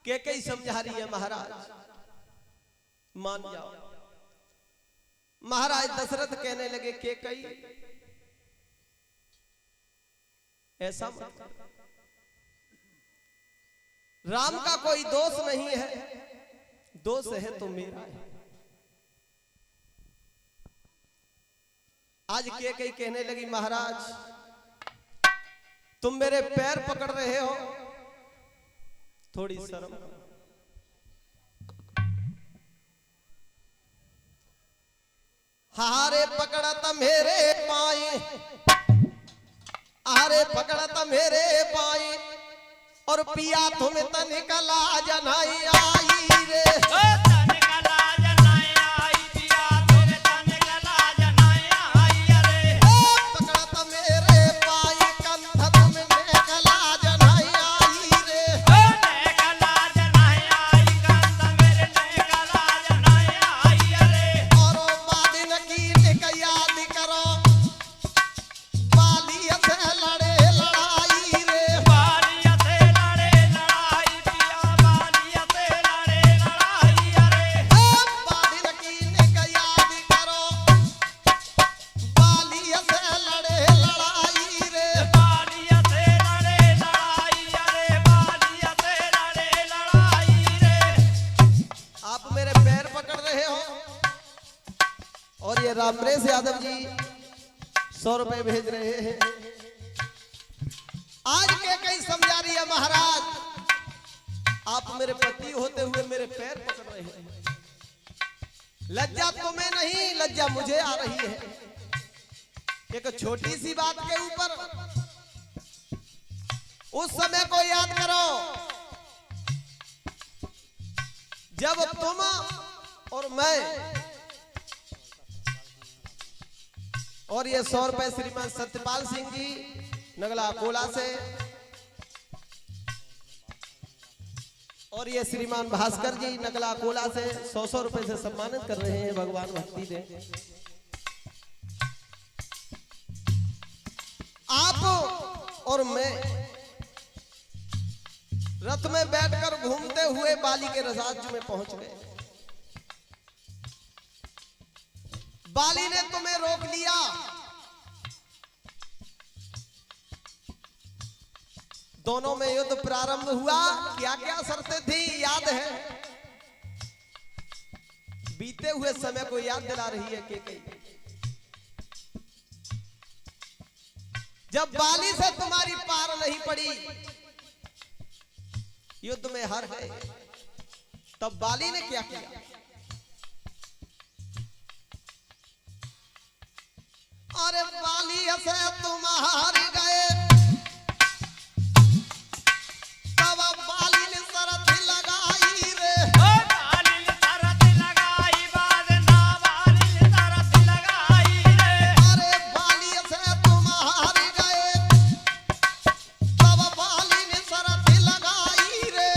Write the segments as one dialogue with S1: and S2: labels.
S1: के कई समझा रही है महाराज मान जाओ। महाराज दशरथ कहने लगे के कई ऐसा मत कर। राम का कोई दोष नहीं है, दोष है तो मेरा है। आज के कई कहने लगी महाराज तुम मेरे पैर पकड़ रहे हो, थोड़ी शर्म। हारे पकड़त मेरे पाए, हारे पकड़त मेरे पाए और पिया तुम तनिकला जनाई आई रे। रामरेश यादव जी 100 रुपए भेज रहे हैं। आज के कई समझा रही है महाराज आप मेरे पति होते हुए मेरे पैर पकड़ रहे हैं, लज्जा तुम्हें नहीं लज्जा मुझे आ रही है। एक छोटी सी बात के ऊपर उस समय को याद करो जब तुम और मैं और ये 100 रुपए श्रीमान सत्यपाल सिंह जी नगला कोला से और ये श्रीमान भास्कर जी नगला कोला से 100 रुपए से सम्मानित कर रहे हैं। भगवान भक्ति दे। आप और मैं रथ में बैठकर घूमते हुए बाली के रजाज में पहुंच गए। बाली ने तुम्हें रोक लिया, दोनों में युद्ध प्रारंभ हुआ। क्या क्या शर्तें थी याद है? बीते हुए समय को याद दिला रही है केकई। जब बाली से तुम्हारी पार नहीं पड़ी, युद्ध में हार गए, तब बाली ने क्या किया? अरे बाली से तुम हार गए, तब बाली ने शर्त लगाई रे। बाली ने शर्त लगाई, बाद ना बाली ने शर्त लगाई रे। अरे बाली से तुम हार गए, तब बाली ने शर्त लगाई रे।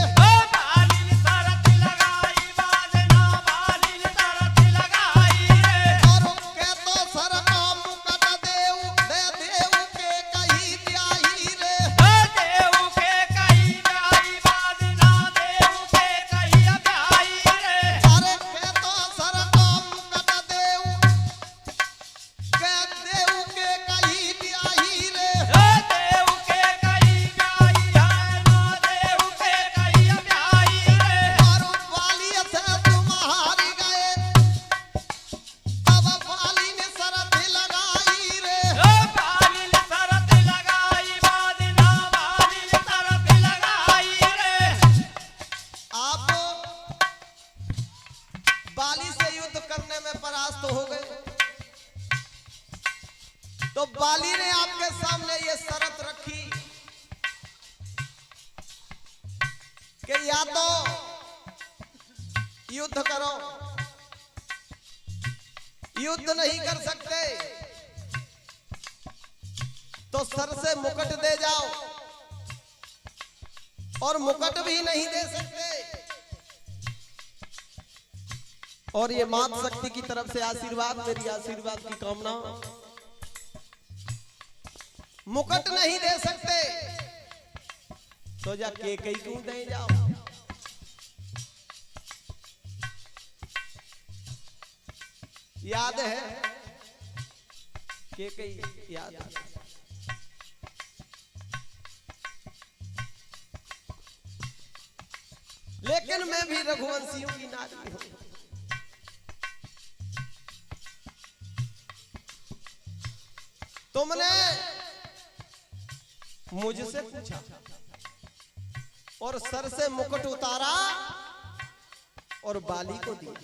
S1: बाली ने शर्त लगाई, बाद ना बाली ने शर्त लगाई रे। और के तो सर तो बाली ने आपके सामने ये शर्त रखी कि या तो युद्ध करो, युद्ध नहीं कर सकते तो सर से मुकुट दे जाओ, और मुकुट भी नहीं दे सकते और ये मात शक्ति की तरफ से आशीर्वाद, मेरी आशीर्वाद की कामना, मुकुट नहीं दे सकते तो जा के कई क्यों दे जाओ। याद है के कई याद है। लेकिन मैं भी रघुवंशियों की नारी हूं। तुमने मुझसे पूछा और सर से मुकुट उतारा और बाली को दिया।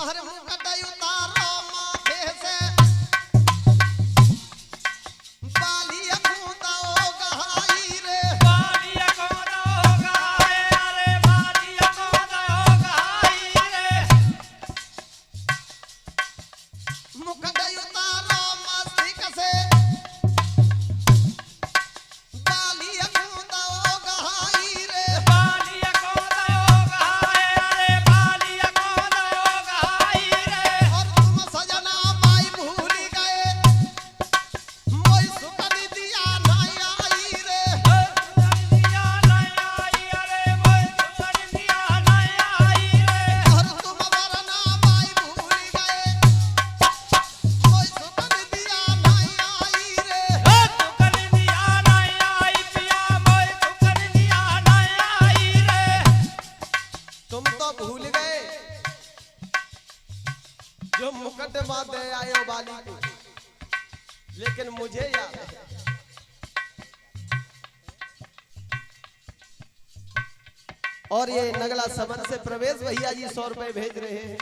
S1: अरे मुकुट उतारो माथे से बाली को दो गहाई रे।
S2: बाली को दो गहाई, अरे बाली को दो गहाई रे।
S1: मुकुट उतारो मस्तिष्क से बाली को दो गहाई रे।
S2: बाली को दो गहाई, अरे बाली को दो गहाई रे।
S1: और तुम सजना माई भूल गए मोई सुकन दिया नहीं आई रे।
S2: दिया नहीं आई, अरे मोय सुकन दिया नहीं आई रे।
S1: और तुम वरना माई भूल गए मोई सुकन दिया नहीं आई रे।
S2: सुकन दिया नहीं आई पिया, मोय सुकन दिया नहीं आई रे।
S1: तुम तो भूल गए जो मुकदमा दे आयो बाली को, लेकिन मुझे याद है। और ये नगला समन से प्रवेश भैया जी 100 रुपए भेज रहे हैं।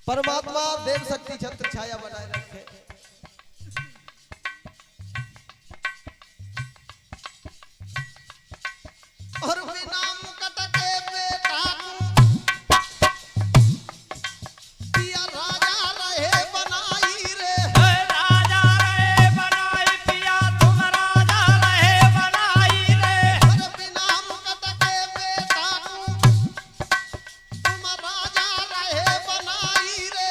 S1: परमात्मा देव शक्ति छत्र छाया बनाए रखे। और बिना मुकुट के बेटा पिया राजा रहे बनाई रे।
S2: राजा रहे बनाई पिया, तुम राजा रहे बनाई रे।
S1: और बिना मुकुट के बेटा तुम राजा रहे बनाई रे।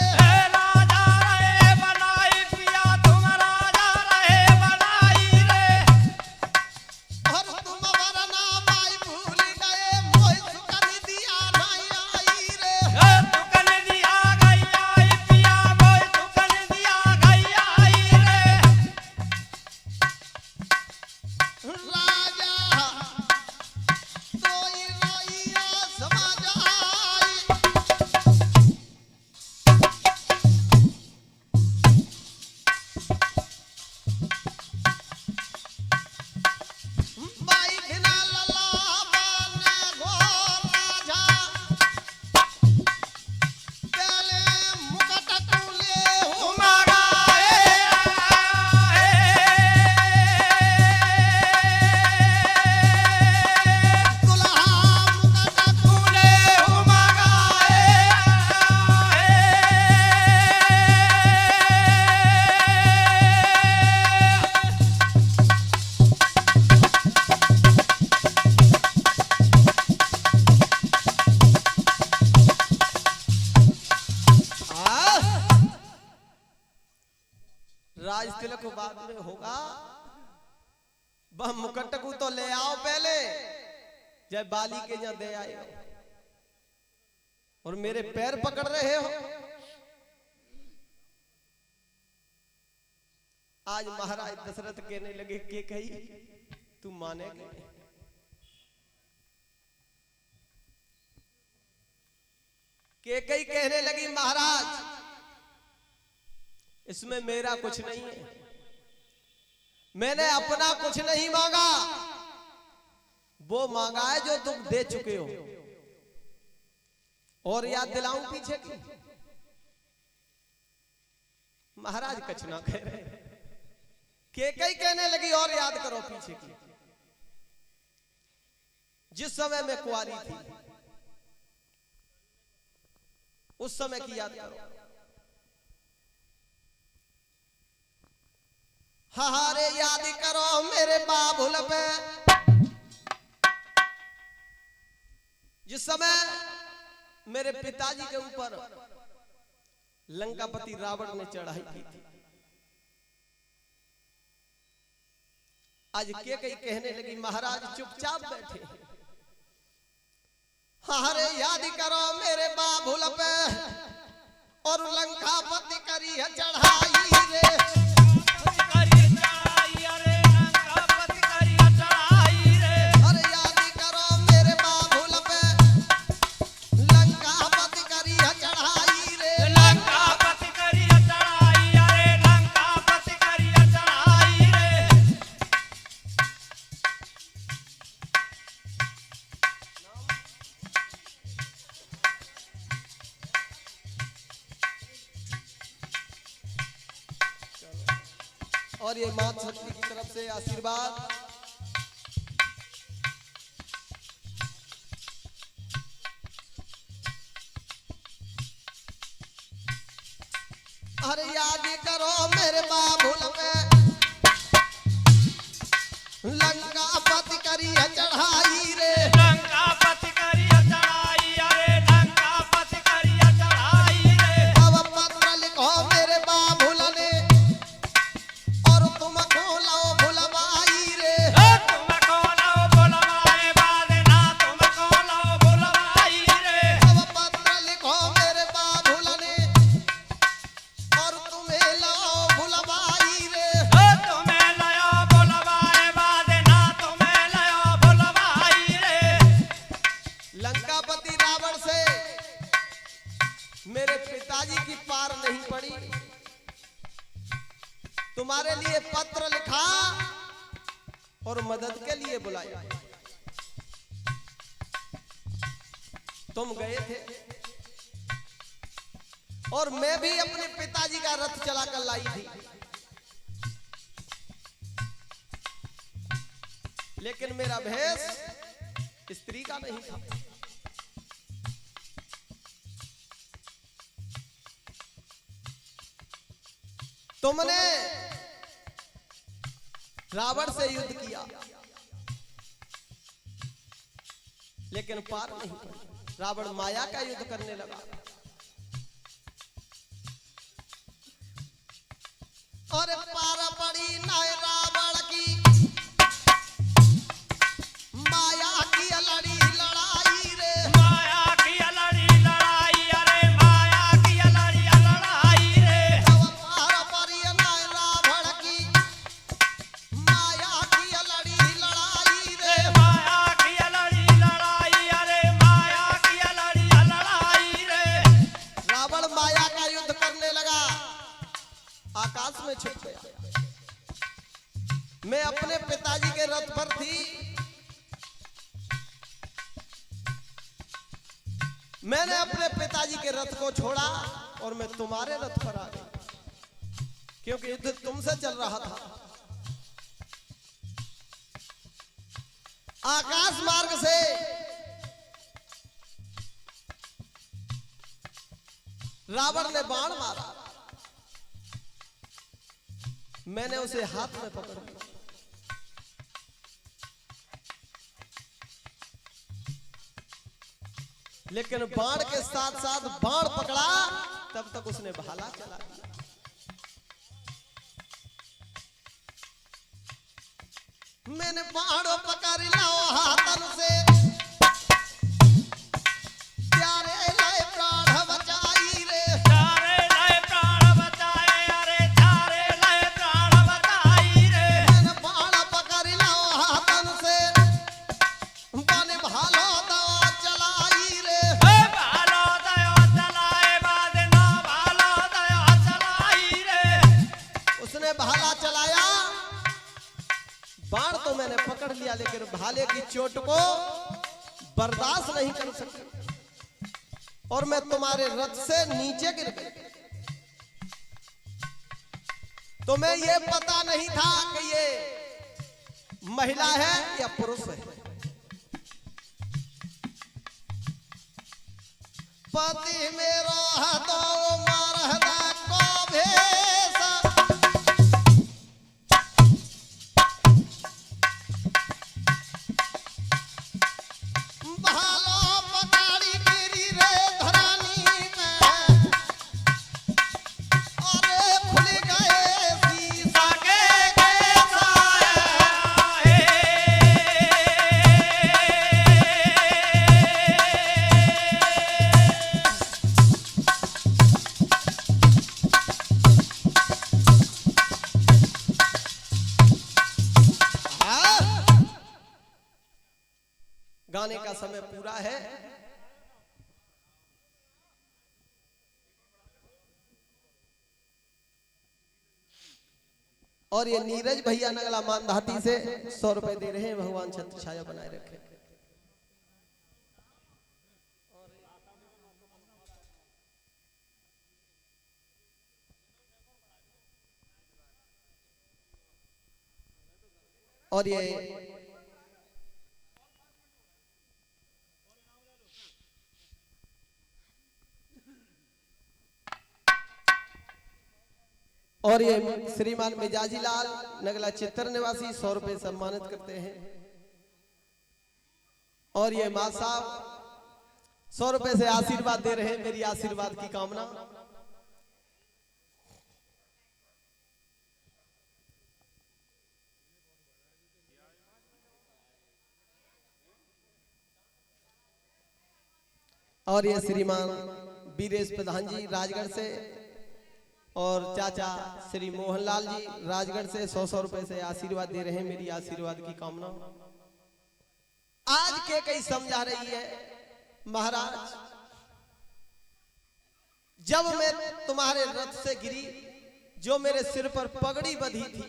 S2: राजा रहे बनाई पिया, तुम राजा रहे बनाई रे।
S1: और तुम वरना माई भूल गए मोहि सुकन दिया नहीं आई रे।
S2: सुकन दिया गई आई पिया, मोय सुकन दिया गई आई रे।
S1: राजा तोई रोइया समझ आई। माई बिना लला बने गो राजा पहले मुकुट तुले हो
S2: उमगाए
S1: दुल्हा मुकुट
S2: तूने उमगाए।
S1: राज तिलक बाद में होगा। वह मुकुट को तो ले आओ पहले, जब बाली के यहाँ दे आए हो। और मेरे पैर पकड़ रहे हो। आज महाराज दशरथ कहने लगे के कही तू मानेगा नहीं। के कही कहने लगी महाराज इसमें मेरा कुछ नहीं है, मैंने अपना कुछ नहीं मांगा, वो मांगा है जो तुम दे चुके हो। और याद दिलाऊं पीछे की? महाराज कुछ ना कह रहे। के कई कहने लगी और याद करो पीछे की। जिस समय मैं कुंवारी थी उस समय की याद करो। हारे याद करो मेरे बाबुल पे, जिस समय मेरे पिताजी के ऊपर लंकापति रावण ने चढ़ाई की थी। आज के कई कहने लगी महाराज चुपचाप बैठे, अरे याद करो मेरे बाबुल पे और लंका पति करी है चढ़ाई रे। अरे याद करो मेरे बाबुल पे लंका पति करी है चढ़ाई रे। और ये मां शक्ति की तरफ से आशीर्वाद। अरे याद करो मेरे बाबुल में लंका पति करी है चढ़ाई रे। अब पत्र लिखो मेरे बाबुल ने और तुम खोलो भुलवाई रे। अब पत्र लिखो मेरे बाबुल ने और तुम्हें लाओ भुलवाई रे। लंकापति रावण से मेरे पिताजी की पार नहीं पड़ी। तुम्हारे लिए पत्र लिखा और मदद के लिए बुलाया। तुम गए थे और मैं भी अपने पिताजी का रथ चलाकर लाई थी, लेकिन मेरा भेष स्त्री का नहीं था। तुमने रावण से युद्ध किया लेकिन पार नहीं पड़ी। रावण माया का युद्ध करने लगा। और पार पड़ी न रावण की माया की लड़ी लड़ाई रे। अब पार पड़ी न रावण की माया की लड़ी लड़ाई रे। रावण माया का युद्ध करने लगा, आकाश में छिप गया। मैं अपने पिताजी के रथ पर थी। मैंने अपने पिताजी के रथ को छोड़ा और मैं तुम्हारे रथ पर आ गई, क्योंकि युद्ध तुमसे चल रहा था। आकाश मार्ग से रावण ने बाण मारा, मैंने उसे हाथ में पकड़ लिया। लेकिन बाण के साथ साथ बाण पकड़ा तब तक उसने भाला चला दिया। मैंने बाण पकड़ लाओ हाथन से, प्यारे लय प्राण बचाई रे। मैंने बाण पकड़ लाओ हाथन से, बन भालो दवा चलाई रे। उसने भाला चलाया, बाण तो मैंने पकड़ लिया लेकिन भाले की चोट को बर्दाश्त नहीं कर सका और मैं तुम्हारे रथ से नीचे गिर गई। तुम्हें यह पता नहीं था कि ये महिला है या पुरुष है। पति मेरो हदो मरहदा को भेसा, भालो पकाड़ी गिरी रे धरानी में, अरे खुल गए शीशा के गाने का समय पूरा है। और ये नीरज भैया नगला मानधाती से 100 रुपए दे रहे हैं। भगवान छत्र छाया बनाए रखे। और ये श्रीमान मिजाजी लाल नगला चित्तर निवासी 100 रुपए सम्मानित करते हैं। और ये मां साहब 100 रुपए से आशीर्वाद दे रहे हैं। मेरी आशीर्वाद की कामना। और ये श्रीमान वीरेश प्रधान जी राजगढ़ से और चाचा श्री मोहनलाल जी राजगढ़ से 100 रुपए से आशीर्वाद दे रहे हैं। मेरी आशीर्वाद की कामना। आज के कई समझा रही है महाराज, जब मैं तुम्हारे रथ से गिरी, जो मेरे सिर पर पगड़ी बंधी थी,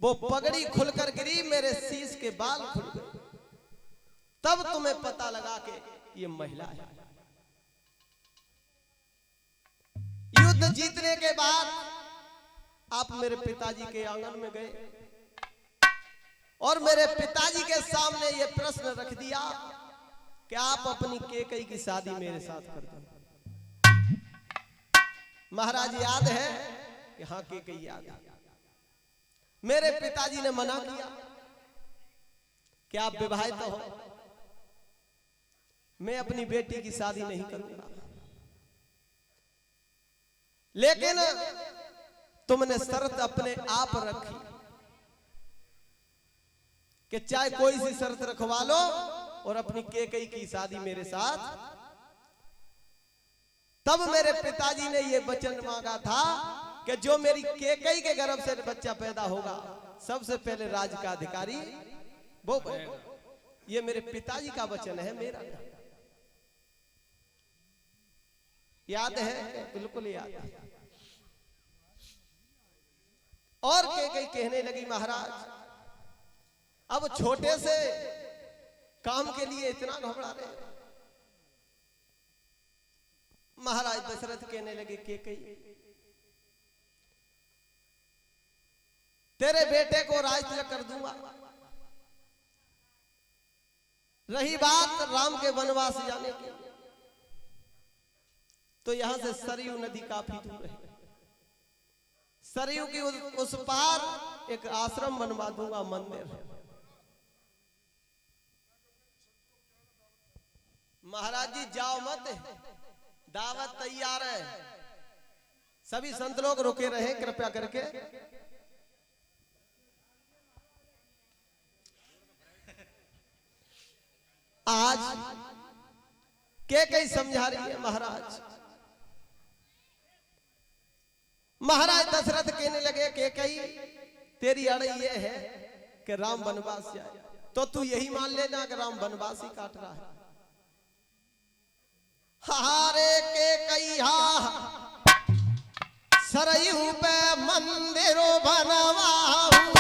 S1: वो पगड़ी खुलकर गिरी, मेरे शीश के बाल खुल गए। तब तुम्हें पता लगा कि ये महिला है। युद्ध जीतने के बाद आप मेरे पिताजी के आंगन में गए और मेरे पिताजी के सामने ये प्रश्न रख दिया कि आप अपनी केकई की शादी मेरे साथ कर दो। महाराज याद है कि हाँ, केकई याद है। मेरे पिताजी ने मना किया कि आप विवाहित हो, मैं अपनी बेटी की शादी नहीं करूंगा। लेकिन तुमने शर्त अपने आप रखी कि चाहे कोई सी शर्त रखवा लो और अपनी केकई की शादी मेरे साथ। तब मेरे पिताजी ने यह वचन मांगा था कि जो मेरी केकई के गर्भ से बच्चा पैदा होगा, सबसे पहले राज का अधिकारी वो बनेगा। ये मेरे पिताजी का वचन है, मेरा नहीं। याद है? बिल्कुल याद है। और केकई कहने लगी, महाराज अब छोटे से काम के लिए इतना घबरा रहे। महाराज दशरथ कहने लगे, केकई तेरे बेटे को राज तिलक कर दूंगा। रही बात राम के वनवास जाने की, तो यहां से सरयू नदी काफी दूर है। सरयू की उस पार एक आश्रम बनवा दूंगा, मंदिर। महाराज जी जाओ मत, दावत तैयार है। सभी संत लोग रुके रहे कृपया करके। आज केकई समझा रही है महाराज। महाराज दशरथ कहने लगे, केकई तेरी अड़ ये है कि राम वनवास जाए, तो तू यही मान लेना कि राम वनवास ही काट रहा है। हारे केकई हा सरयू पे मंदिरो बनवाऊं।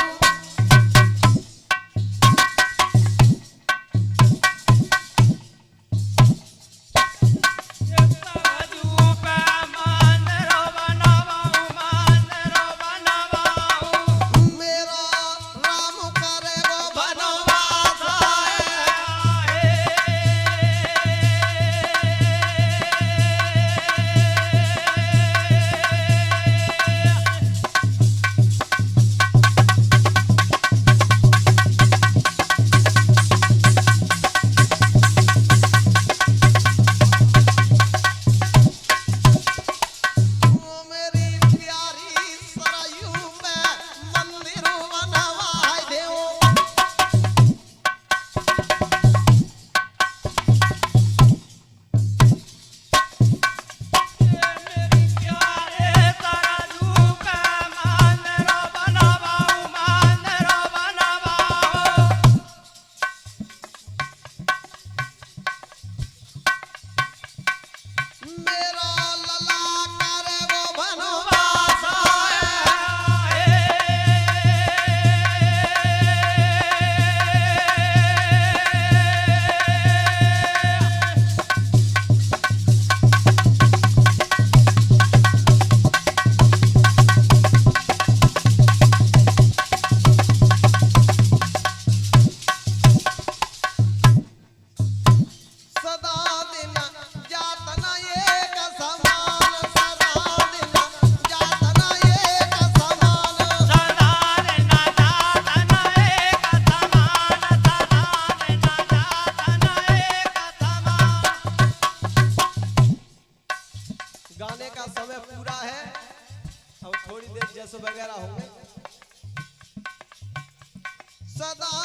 S1: सदा